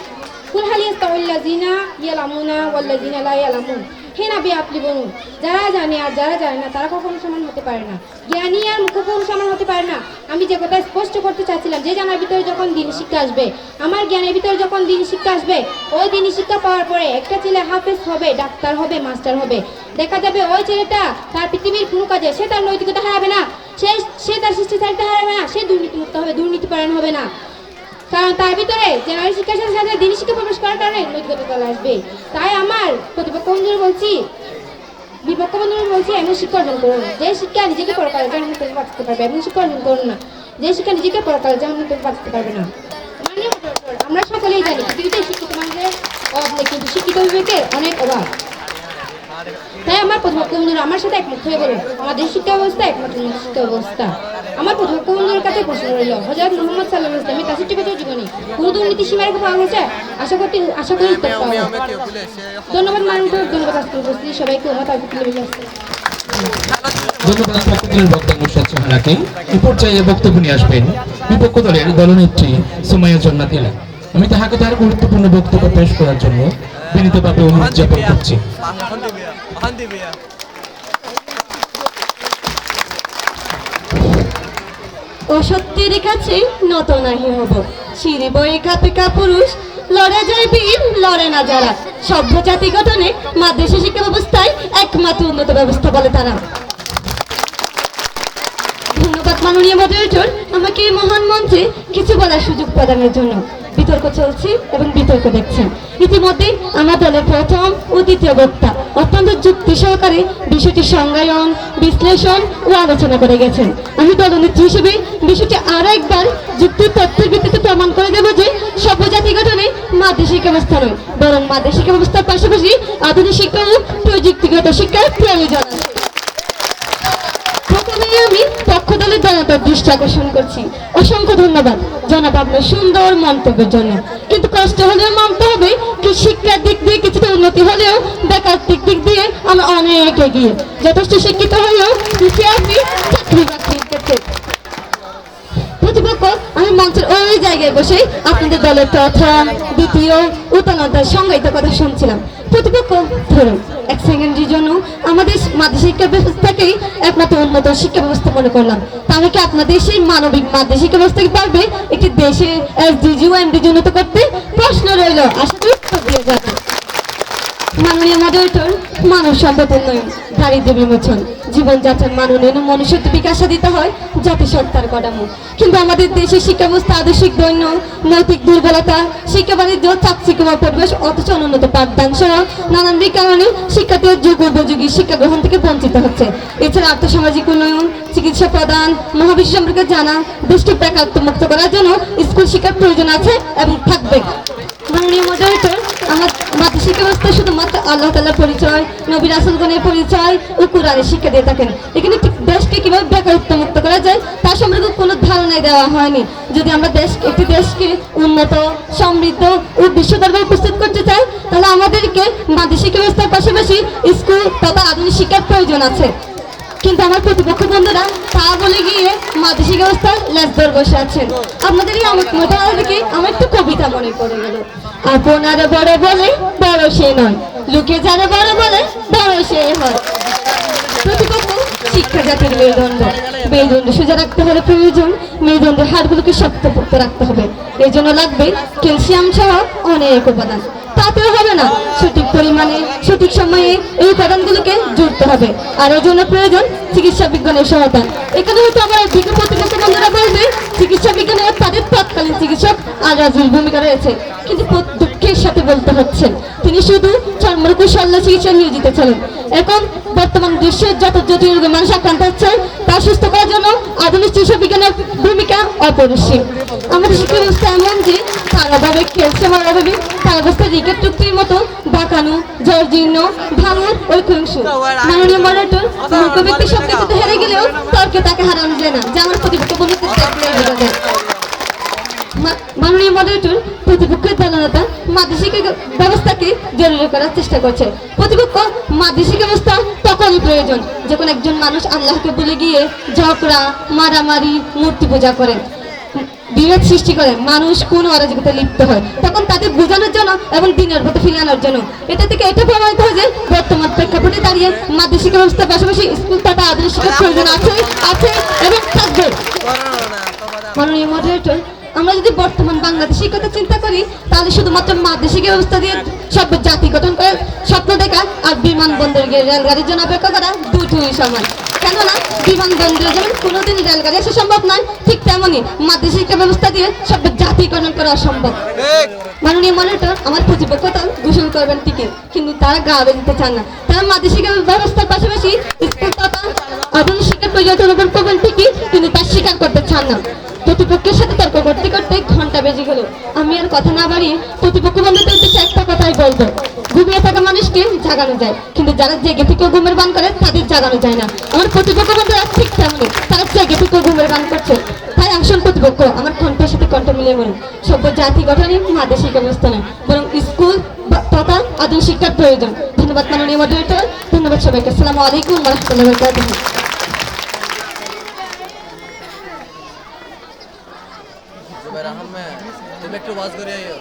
কুল হাল ইয়াস্তাউল লাযিনা ইয়ালামুনা ওয়াল লাযিনা লা ইয়ালামুন, হে নবী আপনি বলুন, যারা জানে আর যারা জানে না তারা কখনো সমান হতে পারে না। জ্ঞানী আর মূর্খ কখনো সমান হতে পারে না। আমি যে কথা স্পষ্ট করতে চাচ্ছিলাম, যে জানার ভিতরে যখন দিন শিক্ষা আসবে, আমার জ্ঞানের ভিতরে যখন দিন শিক্ষা আসবে, ওই দিনই শিক্ষা পাওয়ার পরে একটা ছেলে হাফেজ হবে, ডাক্তার হবে, মাস্টার হবে। দেখা যাবে ওই ছেলেটা তার পৃথিবীর কোনো কাজে সে তার নৈতিকতা হারাবে না, সে তার শিষ্টাচারিতা হারাবে না, সে দুর্নীতিমুক্ত হবে, দুর্নীতিপরায়ণ হবে না। কারণ তার ভিতরে জেনারেল শিক্ষার সাথে সাথে দিনী শিক্ষা প্রবেশ করার কারণে নৈতিকতা চলে আসবে। তাই আমার প্রতিপক্ষ বন্ধুরা বলছি, বিপক্ষ বন্ধুরা বলছি, এমন শিক্ষা অর্জন করুন যে শিক্ষা নিজেকে পরকালে যেমন তুমি বাঁচতে পারবে, এমন শিক্ষা অর্জন করুন না যে শিক্ষা নিজেকে পরকালে যেমন তুমি বাঁচতে পারবে না। আমরা সকলেই জানি পৃথিবীতে শিক্ষিত মানুষের অভাব নেই, কিন্তু শিক্ষিত বিবেকের অনেক অভাব। তাই আমার প্রতিপক্ষ বন্ধুরা আমার সাথে একমত হয়ে বলুন, আমাদের শিক্ষা ব্যবস্থা একমাত্র শিক্ষা ব্যবস্থা। আমার প্রতিপক্ষ বন্ধুদের কাছে প্রশ্ন রইল, হযরত মুহাম্মদ সাল্লাল্লাহু আলাইহি ওয়াসাল্লামের 63 বছর জীবনে কোনো দুর্নীতি সীমারেখা পাওয়া গেছে? আশা করি উত্তর পাওয়া যাবে। ধন্যবাদ মানুষ, ধন্যবাদ আজকের উপস্থিতি সবাইকে। ওমা তার বিকেলে বেশি আসছে। ধন্যবাদ পক্ষ দলের বক্তা নুসরাত জাহানাকে। এই পর্যায়ে বক্তব্য নিয়ে আসবেন বিপক্ষ দলের দলনেত্রী সুমাইয়া জান্নাত এলা। আমি তাহাকে তার গুরুত্বপূর্ণ বক্তব্য পেশ করার জন্য বিনীতভাবে অনুরোধ জ্ঞাপন করছি। ও সত্যের কাছে নত নাহি হব, সিঁড়ি বয়ে কাপে পুরুষ, লড়ে যায় বীর, লড়ে না যারা। সভ্য জাতি গঠনে মাদ্রাসা শিক্ষা ব্যবস্থায় একমাত্র উন্নত ব্যবস্থা বলে তারা। ধন্যবাদ মাননীয় মডারেটর, আমাকে এই মহান মঞ্চে কিছু বলার সুযোগ প্রদানের জন্য। বিতর্ক চলছে এবং বিতর্ক দেখছেন। ইতিমধ্যে আমার দলের প্রথম ও দ্বিতীয় বক্তা অত্যন্ত যুক্তি সহকারে বিষয়টি সংজ্ঞায়ন, বিশ্লেষণ ও আলোচনা করে গেছেন। আমি দলনেত্রী হিসেবে বিষয়টি আরো একবার যুক্তির তথ্যের ভিত্তিতে প্রমাণ করে দেব যে সভ্য জাতি গঠনে মাদ্রাসা শিক্ষা ব্যবস্থা নয়, বরং মাদ্রাসা শিক্ষা ব্যবস্থার পাশাপাশি আধুনিক শিক্ষা ও প্রযুক্তিগত শিক্ষার প্রয়োজন আছে। প্রথমেই আমি পক্ষ দলের জনতার দৃষ্টি আকর্ষণ করছি। অসংখ্য ধন্যবাদ জনাব আপনার সুন্দর মন্তব্যের জন্য। কিন্তু কষ্ট হলেও মানতে হবে কি শিক্ষার দিক দিয়ে কিছুটা উন্নতি হলেও বেকারত্বের দিক দিয়ে আমরা অনেক এগিয়ে। যথেষ্ট শিক্ষিত হলেও পিছিয়ে আছি চাকরি বাকরির ক্ষেত্রে। প্রতিপক্ষ আমি মঞ্চের ওই জায়গায় বসে আপনাদের দলের প্রথম, দ্বিতীয় ও তৃতীয় সংজ্ঞায়িত কথা শুনছিলাম। প্রতিপক্ষ ধরুন এক সেকেন্ডের জন্য আমাদের মাদ্রাসা শিক্ষা ব্যবস্থাকেই একমাত্র উন্নত শিক্ষা ব্যবস্থা মনে করলাম, তাহলে কি আপনাদের সেই মানবিক মাদ্রাসা শিক্ষা ব্যবস্থাকে পারবে একটি দেশে এসডিজি ও এমডিজি উন্নত করতে? প্রশ্ন রইল, আশা করি উত্তর দিয়ে যাবে। মাননীয় মডারেটর, মানব সম্পদ উন্নয়ন, দারিদ্র্য বিমোচন, জীবনযাত্রার মান উন্নয়ন, মনুষ্যত্ব বিকাশ দিতে হয় জাতিসত্তার কাঠামো। কিন্তু আমাদের দেশের শিক্ষা ব্যবস্থা আদর্শিক দৈন্য, নৈতিক দুর্বলতা, শিক্ষা বাণিজ্য, চাকচিক্যময় পরিবেশ, অথচ অনুন্নত পাঠদান সহ নানান কারণে শিক্ষার্থীরা যুগ উপযোগী শিক্ষা গ্রহণ থেকে বঞ্চিত হচ্ছে। এছাড়া আর্থসামাজিক উন্নয়ন, চিকিৎসা প্রদান, মহাবিশ্ব সম্পর্কে জানা, দেশকে বেকারত্ব মুক্ত করার জন্য স্কুল শিক্ষার প্রয়োজন আছে এবং থাকবে। মাননীয় মডারেটর, আমার মাতৃ শিক্ষা ব্যবস্থা শুধুমাত্র আল্লাহ তাআলার পরিচয়, নবী রাসূলগণের পরিচয় ও কোরআনের শিক্ষা দিয়ে থাকেন। এখানে দেশকে কিভাবে বেকারত্ব মুক্ত করা যায় তার সম্পর্কে কোনো ধারণাই দেওয়া হয়নি। যদি আমরা একটি দেশকে উন্নত, সমৃদ্ধ ও বিশ্ব দরবারে উপস্থিত করতে চাই, তাহলে আমাদেরকে মাতৃ শিক্ষা ব্যবস্থার পাশাপাশি স্কুল তথা আধুনিক শিক্ষার প্রয়োজন আছে। কিন্তু আমার প্রতিপক্ষ বন্ধুরা তা বলে গিয়ে মাদ্রাসা শিক্ষা ব্যবস্থার লেজ ধরে বসে আছেন। আপনাদের এই মোটামুটি দেখে আমার একটু কবিতা মনে পড়ে গেল। আপনারা বড় বলে বড় সে নয়, লোকে যারা বড় বলে বড় সে হয়। প্রতিপক্ষ শিক্ষা জাতির মেরুদণ্ড, মেরুদণ্ড সোজা রাখতে হলে প্রয়োজন মেরুদণ্ডের হাড়গুলোকে শক্তপোক্ত রাখতে হবে। এই জন্য লাগবে ক্যালসিয়াম সহ অনেক উপাদান। তাতেও হবে না, সঠিক পরিমাণে সঠিক সময়ে এই উপাদানগুলোকে জুড়তে হবে। আর এর জন্য প্রয়োজন চিকিৎসা বিজ্ঞানের সহায়তা। এখানে হয়তো আমার দিকে প্রতিপক্ষ বন্ধুরা বলবে চিকিৎসা বিজ্ঞানে তাদের তৎকালীন চিকিৎসক আজরাজুল ভূমিকা রয়েছে, কিন্তু দুঃখের সাথে বলতে হচ্ছে তিনি শুধু চর্মরোগ ও শল্য চিকিৎসা নিয়োজিত ছিলেন। এখন বর্তমান বিশ্বের যত জটিল রোগে মানুষ আক্রান্ত হচ্ছে তা সুস্থ করার জন্য আধুনিক চিকিৎসা বিজ্ঞানের ভূমিকা অপরিসীম। আমাদের শিক্ষা ব্যবস্থা এমন যে তার অভাবে ক্যালসিয়ামের অভাবে তার অবস্থা রিকেট চুক্তির মতো বাঁকানো, জর্জীর্ণ, ভাঙন ও ক্ষয়িষ্ণু। মাননীয় মডারেটর, মূর্খ ব্যক্তি সব কিছুতে হেরে গেলেও তর্কে তাকে হারানো যায় না, যা আমার প্রতিপক্ষ বন্ধুদের দেখলে বোঝা যায়। মাননীয় মডারেটর, প্রতিপক্ষের দলনেতা মাদ্রাসা শিক্ষা ব্যবস্থাকে জরুরি করার চেষ্টা করছে। প্রতিপক্ষ মাদ্রাসা শিক্ষা ব্যবস্থা তখনই প্রয়োজন যখন একজন মানুষ আল্লাহকে ভুলে গিয়ে ঝগড়া, মারামারি, মূর্তি পূজা করেন। বিভেদ সৃষ্টি করে মানুষ কোন অরাজকতায় লিপ্ত হয়, তখন তাদের বোঝানোর জন্য এবং দিনের পথে ফিরিয়ে আনার জন্য। এটা থেকে এটা প্রমাণিত হয় যে বর্তমান প্রেক্ষাপটে দাঁড়িয়ে মাধ্যমিক শিক্ষা ব্যবস্থার পাশাপাশি স্কুল তথা আধুনিক শিক্ষার প্রয়োজন আছে এবং থাকবে। মাননীয় মডারেটর, আমরা যদি বর্তমান বাংলাদেশের কথা চিন্তা করি তাহলে শুধুমাত্র মাদ্রাসা ব্যবস্থা দিয়ে সব জাতি গঠন করে স্বপ্ন দেখা আর বিমানবন্দরে গিয়ে রেলগাড়ির জন্য অপেক্ষা করা দুটোই সমান। কেননা বিমানবন্দরে যেমন কোনোদিন রেলগাড়ি আসা সম্ভব নয়, ঠিক তেমনই মাদ্রাসা শিক্ষা ব্যবস্থা দিয়ে সব জাতি গঠন করা অসম্ভব। মাননীয় মডারেটর, আমার প্রতিপক্ষ তার ঘোষণা করবেন ঠিকই, কিন্তু তারা গা দিতে চান না। তারা মাদ্রাসা শিক্ষা ব্যবস্থার পাশাপাশি স্কুল তথা আধুনিক শিক্ষার প্রয়োজন অনুভব করবেন ঠিকই, কিন্তু তা স্বীকার করতে চান না। প্রতিপক্ষের সাথে তর্ক করতে করতে ঘন্টা বেজে গেল। আমি আর কথা না বাড়িয়ে প্রতিপক্ষ বন্ধুদের উদ্দেশ্যে একটা কথাই বলবো, ঘুমিয়ে থাকা মানুষকে জাগানো যায়, কিন্তু যারা জেগে থেকেও ঘুমের বান করে তাদের জাগানো যায় না। আমার প্রতিপক্ষ বন্ধুরা ঠিক তেমনি, তারা জেগে থেকেও ঘুমের বান করছে। তাই আসল প্রতিপক্ষ আমার কণ্ঠের সাথে কণ্ঠ মিলিয়ে বলুন, সভ্য জাতি গঠনে মাদ্রাসা শিক্ষা ব্যবস্থা নয়, বরং স্কুল তথা আধুনিক শিক্ষার প্রয়োজন। ধন্যবাদ মাননীয় মডারেটর, ধন্যবাদ সবাইকে। আসসালামু আলাইকুম ওয়া রাহমাতুল্লাহি ওয়া বারাকাতুহু। তুমি একটু ওয়াজ করে আইও।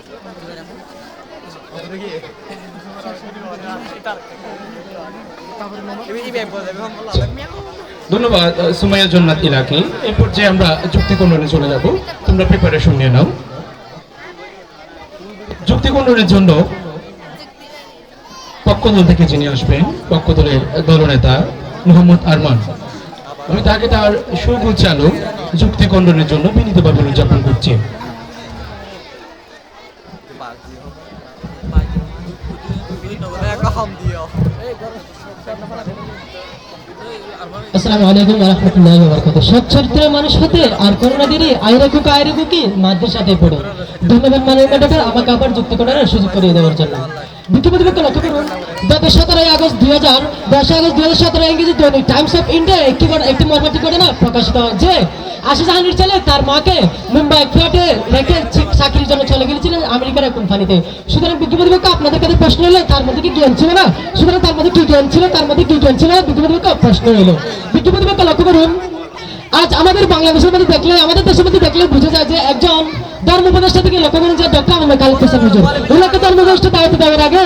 ধন্যবাদ সুমাইয়া জান্নাত ইলাকি। এই পর্যায়ে আমরা যুক্তিকণ্ডনে চলে যাব, তোমরা প্রিপারেশন নিয়ে নাও। যুক্তিকণ্ডনের জন্য পক্ষদল থেকে যিনি আসবেন, পক্ষদলের দলনেতা মোহাম্মদ আরমান, আমি তাকে তার সুগোছালো যুক্তিকণ্ডনের জন্য বিনীতভাবে উদযাপন করছি। আসসালামু আলাইকুম ওয়া রাহমাতুল্লাহি ওয়া বারাকাতুহু। সৎ চরিত্রের মানুষ হতে আর করোনা দিনই আইরেকু কি মাদ্রাসাতে পড়ে। ধন্যবাদ মাননীয় মডারেটর, আমাকে আবার যুক্তি করার সুযোগ করে দেওয়ার জন্য। বিজ্ঞপ্তিপত্র লক্ষ্য করুন, গত 17 আগস্ট 2017 ইংরেজি দৈনিক টাইমস অফ ইন্ডিয়া একটি মর্মান্তিক ঘটনা প্রকাশিত হয় যে আশিস জাহানের ছেলে তার মাকে মুম্বাই ফ্ল্যাটে রেখে চাকরির জন্য চলে গিয়েছিলেন আমেরিকার এক কোম্পানিতে। সুতরাং বিজ্ঞপ্তিপত্র আপনাদের কাছে প্রশ্ন হলো, তার মধ্যে কি জ্ঞান ছিল না? সুতরাং তার মধ্যে কি জ্ঞান ছিল, বিজ্ঞপ্তিপত্র প্রশ্ন হলো। বিজ্ঞপ্তিপত্র লক্ষ্য করুন, আজ আমাদের বাংলাদেশের মধ্যে দেখলে, আমাদের দেশের মধ্যে দেখলে বোঝা যায় যে একজন ধর্ম উপদেষ্টা থেকে লক্ষ্য করুন যে ডক্টর আহমেদ খালেদ হোসেন হুজুর, ওনাকে ধর্ম উপদেষ্টা দায়িত্ব দেওয়ার আগে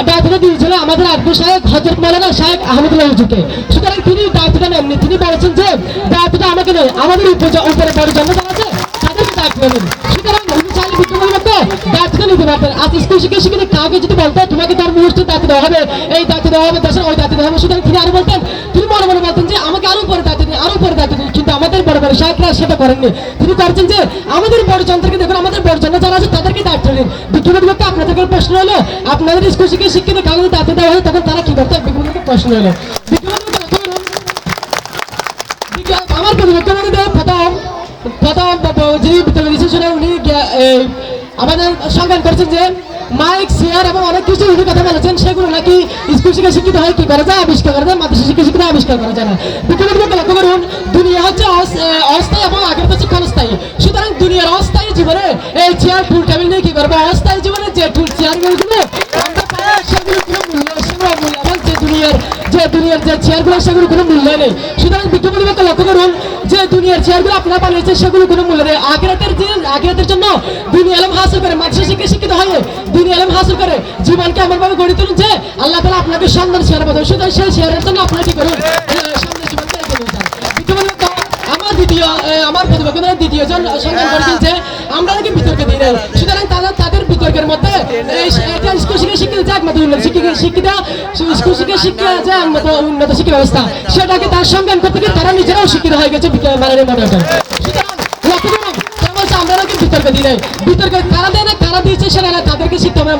দায়িত্বটা দিয়েছিল আমাদের আব্দু শাহেখ হযরত মাওলানা শাহেখ আহমদুল্লাহ হুজুরকে। সুতরাং তিনি দায়িত্বটা নেননি, তিনি বলেছেন যে দায়িত্বটা আমাকে নয়, আমাদের উপরে বড় জনতা আছে তাদেরকে দায়িত্ব নেবেন। সুতরাং উনি চাইলে বিজ্ঞপ্তিপত্র দায়িত্বটা নিতে পারতেন। আজ স্কুল শিক্ষা কাউকে যদি বলতো তোমাকে ধর্ম উপদেষ্টার দায়িত্ব দেওয়া হবে, এই দায়িত্ব দেওয়া হবে, দেশের ওই দায়িত্ব দেওয়া হবে, সুতরাং তিনি আরো বলতেন, তিনি মনে মনে বলতেন যে আমাকে আরো উপরে দায়িত্ব দিন, আরো উপরে দায়িত্ব দিন। কিন্তু আমাদের বড় বড় শাহেখরা সেটা করেননি, তিনি করছেন যে আমাদের বড় যন্ত্রকে দেখুন, আমাদের বড় যন্ত্র যারা আছে তাদেরকে দায়িত্ব দিন। বিজ্ঞপ্তিপত্র আপনাদের প্রশ্ন হলো, আপনাদের স্কুল শিক্ষিত কাউকে দায়িত্ব দেওয়া হয় তখন তারা কি করতে? বিজ্ঞপ্তিপত্র প্রশ্ন হলো আমার প্রথম যিনি বিতর্ক দিয়েছেন উনি আমাদের সংজ্ঞান করেছেন যে মাইক চেয়ার এবং অনেক কিছু উনি কথা বলেছেন, সেগুলো নাকি স্কুল শিক্ষিত হয় কি করা যায়, আবিষ্কার করা যায়, মাদ্রাসা শিক্ষিত আবিষ্কার করা যায় না। বিজ্ঞপ্তিপত্র লক্ষ্য করুন, দুনিয়া হচ্ছে অস্থায়ী এবং আগের হচ্ছে ক্ষণস্থায়ী। সুতরাং দুনিয়ার অস্থায়ী জীবনে এই চেয়ার টুল টেবিল নিয়ে কি করবো? অস্থায়ী জীবনে যে টুল চেয়ারগুলো সেগুলো কোনো মূল্য এবং দুনিয়ার যে চেয়ারগুলো সেগুলো কোনো মূল্য নেই। সুতরাং বিজ্ঞপ্তিপত্র লক্ষ্য করুন যে দুনিয়ার চেয়ারগুলো আপনারা বানিয়েছেন সেগুলো কোনো মূল্য নেই। আখিরাতের জন্য দুনিয়া ইলম হাসিল করে, মাদ্রাসা শিক্ষিত হয়ে দুনিয়া ইলম হাসিল করে জীবনকে এমনভাবে গড়ে তুলুন যে আল্লাহ তাআলা আপনাকে সুন্দর চেয়ার বানাবেন। সুতরাং সেই চেয়ারের জন্য আপনারা কি করুন? সামনে জীবনকে এগিয়ে নিয়ে যান। বিজ্ঞপ্তিপত্র আমার প্রতিপক্ষের দ্বিতীয় জন সংজ্ঞান করেছেন যে আমরা নাকি বিতর্কে দিই নাই। সুতরাং তাদের বিতর্কের মধ্যে স্কুল শিক্ষিত যে একমাত্র উন্নত স্কুল শিক্ষা যে একমাত্র উন্নত শিক্ষা ব্যবস্থা, সেটাকে তার সংজ্ঞান করতে গিয়ে তারা নিজেরাও শিক্ষিত হয়ে গেছে মাননীয় মডারেটর। সুতরাং লক্ষ্য করুন, তারা বলছে আমরা নাকি বিতর্কে দিই নাই। বিতর্কে কারা দেয় না, কারা দিয়েছে সেটা তাদেরকে শিখতে হবে,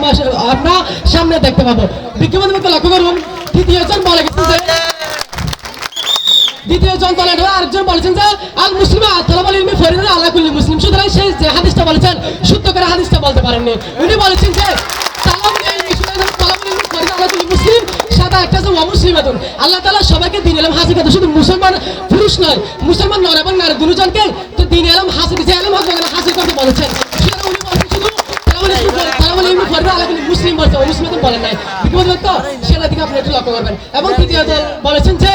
আমরা সামনে দেখতে পাবো। বিজ্ঞপ্তিপত্র লক্ষ্য করুন, দ্বিতীয় জন বলে গেছেন যে আরেকজন বলেছেন যে আল মুসলিম তালাবুল ইলমি ফরিদুন আলা কুল্লি মুসলিম। সুতরাং সেই যে হাদিসটা বলেছেন শুদ্ধ করে হাদিসটা বলতে পারেননি। উনি বলেছেন যে তালাবুল ইলমি ফরিদুন আলা কুল্লি মুসলিম, সাদা একটা যে ওয়া মুসলিমাতুন, আল্লাহ তাআলা সবাইকে দ্বীন ইলম হাসিল করতে, শুধু মুসলমান পুরুষ নয়, মুসলমান নর এবং নারী দুজনকে তো দ্বীন ইলম হাসিল যে ইলম হাসিল করতে বলেছেন। সুতরাং উনি বলেছেন শুধু তালাবুল ইলমি ফরিদুন আলা কুল্লি মুসলিম বলতে, ওয়া মুসলিমাতুন বলেন নাই। বিজ্ঞপ্তিপত্র সেটা দিকে আপনি একটু লক্ষ্য করবেন। এবং তৃতীয় দল বলেছেন যে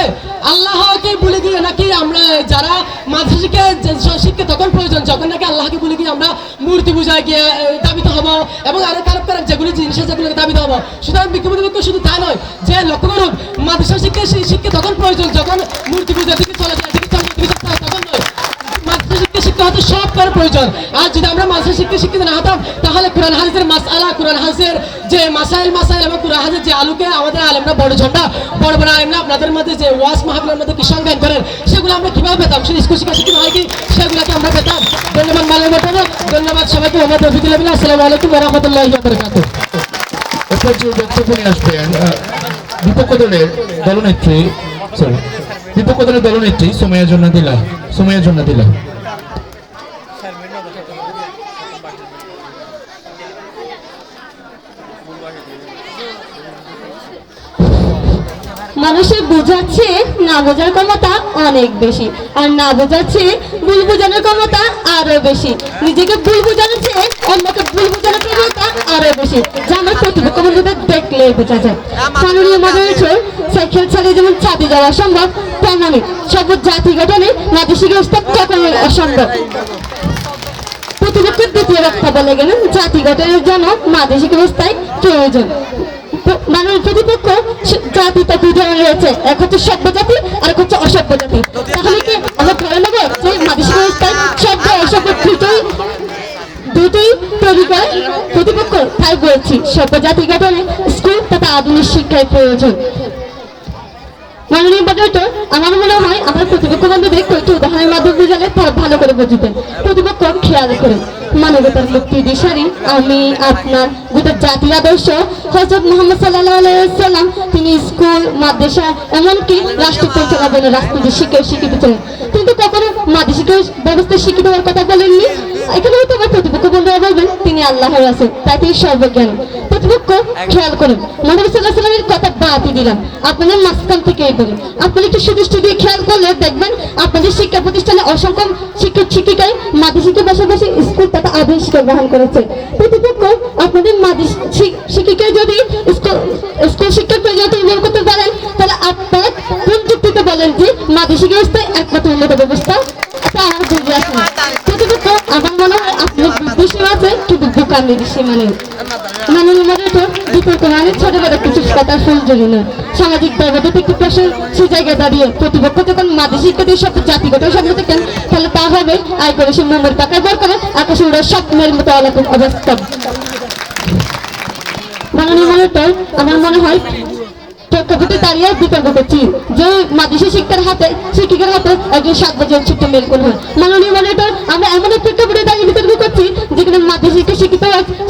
আল্লাহকে ভুলে গিয়ে নাকি আমরা যারা মাদ্রাসা শিক্ষা তখন প্রয়োজন প্রয়োজন, যখন নাকি আল্লাহকে বলে কি আমরা মূর্তি পূজায় গিয়ে দাবিত হব এবং আরো খারাপ খারাপ যেগুলো জিনিস আছে সেগুলোকে দাবিত হব। সুতরাং বিজ্ঞপ্তি শুধু তাই নয়, যে লক্ষ্য করুন মাদ্রাসা শিক্ষা তখন প্রয়োজন যখন মূর্তি পূজা থেকে চলে যায়, তখন নয়। মাদ্রাসা শিক্ষা হতে সব করার প্রয়োজন। আর যদি আমরা মাদ্রাসা শিক্ষিত না হতাম তাহলে কোরআন হাদিসের মাসআলা, কোরআন হাদিসের যে মাসাইল এবং কোরআন হাদিসের যে আলোকে আমাদের আলেমরা বড় ঝন্ডা বড় বড় আলেমরা আপনাদের মধ্যে যে ওয়াজ মাহফিলের মধ্যে কি সংজ্ঞান করেন সেগুলো আমরা কিভাবে পেতাম, সেই স্কুল শিক্ষা শিক্ষিত হয় কি সেগুলোকে আমরা পেতাম। ধন্যবাদ মাননীয় মোটামুটি, ধন্যবাদ সবাইকে। মোহাম্মদ রফিকুল আমিন, আসসালামু আলাইকুম ওয়া রাহমাতুল্লাহি ওয়া বারাকাতুহু। এরপর যে বক্তব্য নিয়ে আসবেন বিপক্ষ দলের দলনেত্রী সোমাইয়া জন্নাদিলা। মানুষের বোঝাচ্ছে না বোঝার ক্ষমতা অনেক বেশি, আর না বোঝাচ্ছে ভুল বোঝানোর ক্ষমতা আরো বেশি। নিজেকে ভুল বোঝানোর চেয়ে অন্যকে ভুল বোঝানোর ক্ষমতা আরো বেশি, যা আমার প্রতিপক্ষ বন্ধুদের দেখলে বোঝা যায়। মাননীয় মডারেটর, সাইকেল চালিয়ে যেমন চাঁদে যাওয়া সম্ভব, তেমনি সব জাতি গঠনে মাদ্রাসা ব্যবস্থা কখনোই অসম্ভব। প্রতিপক্ষের দ্বিতীয় বক্তা বলে গেলেন জাতি গঠনের জন্য মাদ্রাসা ব্যবস্থায় প্রয়োজন। মাননীয় প্রতিপক্ষ জাতি তো দুই ধরনের রয়েছে, এক হচ্ছে সভ্য জাতি আর এক হচ্ছে অসভ্য জাতি। তাহলে কি আমরা ধরে নেব যে মাদ্রাসা ব্যবস্থায় সভ্য অসভ্য দুটোই তৈরি করে প্রতিপক্ষ? তাই বলছি সভ্য জাতি গঠনে স্কুল তথা আধুনিক শিক্ষায় প্রয়োজন। মাননীয় মডারেটর, আমার মনে হয় আমার প্রতিপক্ষ বন্ধুদের কয়েকটি উদাহরণের মাধ্যমে বুঝালে তারা ভালো করে বুঝবেন। প্রতিপক্ষ খেয়াল করেন, মানবতার মুক্তি দিশারি আমি আপনার গোটা জাতির আদর্শ হযরত মুহাম্মদ সাল্লাল্লাহু আলাইহি সাল্লাম, তিনি স্কুল মাদ্রাসা এমনকি রাষ্ট্র পরিচালনার রাজনীতি শিক্ষায় শিক্ষিত ছিলেন, কিন্তু কখনো মাদ্রাসা ব্যবস্থায় শিক্ষিত হওয়ার কথা বলেননি। এখানে হয়তো আমার প্রতিপক্ষ বন্ধুরা বলবেন তিনি আল্লাহর রাসূল, তাই তিনি সর্বজ্ঞানী। প্রতিপক্ষ খেয়াল করেন, মুহাম্মদ সাল্লাল্লাহু আলাইহি সাল্লামের কথা বাদই দিলাম, আপনাদের মাঝখান থেকে বলি, আপনি একটু সুদৃষ্টি দিয়ে খেয়াল করলে দেখবেন আপনাদের শিক্ষা প্রতিষ্ঠানে অসংখ্য শিক্ষক শিক্ষিকায় মাদ্রাসার পাশাপাশি স্কুল তথা আধুনিক শিক্ষা গ্রহণ করেছে। প্রতিপক্ষ আপনাদের শিক্ষিকায় যদি স্কুল শিক্ষক যদি উন্নয়ন করতে পারেন, তাহলে আপনার কোন যুক্তিতে বলেন যে মাদ্রাসা ব্যবস্থায় একমাত্র উন্নত ব্যবস্থা? তা আমার বুঝে আসে না। প্রতিপক্ষ আমার মনে হয় আপনার বুদ্ধিসীমা আছে কিন্তু বোকামি সীমা নেই। মাননীয় মডারেটর, বিতর্ক মানে ছোট বড় কিছু কথার ফুল জড়ি নয়, সামাজিক ব্যবধান একটি প্রশ্ন সে জায়গায় দাঁড়িয়ে প্রতিপক্ষ যখন মাদ্রাসা শিক্ষার্থীর সব জাতিগত স্বপ্ন দেখেন, তাহলে তা হবে আয় করে সে মোমের পাকায় বর করে আকাশে উড়ে স্বপ্নের মতো আলাদা অবস্থা। মাননীয় মডারেটর, আমার মনে হয় প্রেক্ষাপটে দাঁড়িয়ে বিতর্ক করছি যে মাদ্রাসা শিক্ষিকার হাতে একজন 7 বছরের ছোট্ট মেলকুন হয়। মাননীয় মডারেটর, আমরা এমন এক প্রেক্ষাপটে দাঁড়িয়ে বিতর্ক করছি যেখানে মাদ্রাসা শিক্ষিত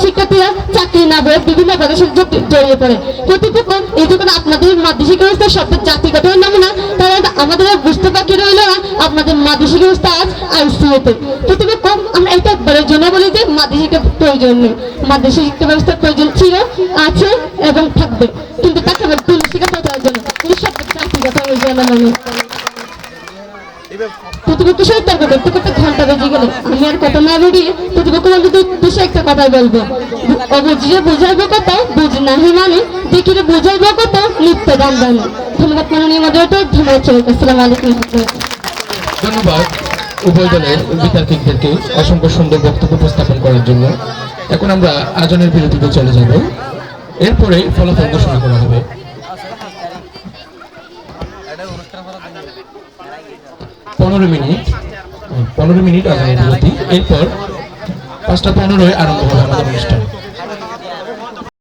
শিক্ষার্থীরা চাকরি না পেয়ে বিভিন্ন প্রদর্শন জড়িয়ে পড়ে। প্রতিপক্ষ এই যখন আপনাদের মাদ্রাসা ব্যবস্থার শব্দ জাতিগত নমুনা, তারা আমাদের বুঝতে বাকি রইল না আপনাদের মাদ্রাসা ব্যবস্থা আজ আইসিইউতে। প্রতিপক্ষ, আমরা এটা একবারের জন্য বলি যে মাদ্রাসা শিক্ষা প্রয়োজন নেই, মাদ্রাসা শিক্ষা ব্যবস্থার প্রয়োজন ছিল, আছে এবং থাকবে, কিন্তু তাকে প্রতিপক্ষ সাথে তর্ক করতে করতে ঘন্টা বেজে গেল। আমি আর কথা না বেরিয়ে প্রতিপক্ষ বন্ধুদের উদ্দেশ্যে একটা কথা বলবো, অবুঝিয়ে বুঝাইবো কথা বুঝ নাহি মানে, দেখিলে বুঝাইবো কথা নিত্য দাম জানে। ধন্যবাদ মাননীয় মডারেটর, ধন্যবাদ সবাইকে, আসসালামু আলাইকুম। ধন্যবাদ উভয় দলের বিতর্কিকদেরকে অসংখ্য সুন্দর বক্তব্য উপস্থাপন করার জন্য। এখন আমরা আজানের বিরতিতে চলে যাব, এরপরে ফলাফল ঘোষণা করা হবে। 15 মিনিট আজানের বিরতি, এরপর 5:15 আরম্ভ হবে আমাদের অনুষ্ঠান।